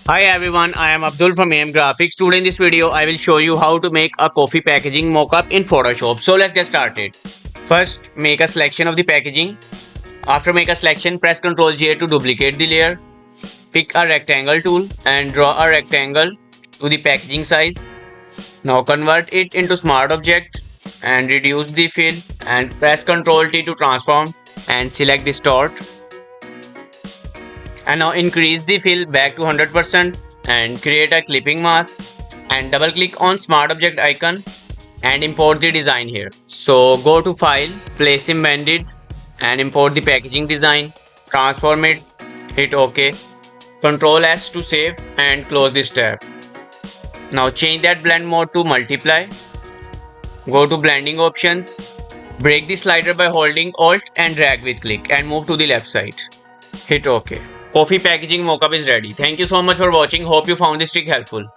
Hi everyone, I am Abdul from AM Graphix. Today in this video, I will show you how to make a coffee packaging mockup in Photoshop. So let's get started. First, make a selection of the packaging. After make a selection, press Ctrl J to duplicate the layer. Pick a rectangle tool and draw a rectangle to the packaging size. Now convert it into smart object and reduce the fill and press Ctrl T to transform and select distort. And now increase the fill back to 100% and create a clipping mask and double click on smart object icon and import the design here. So go to file, place embedded and import the packaging design, transform it, hit OK, Ctrl S to save and close this tab. Now change that blend mode to multiply, go to blending options, break the slider by holding Alt and drag with click and move to the left side, hit OK. Coffee packaging mockup is ready. Thank you so much for watching. Hope you found this trick helpful.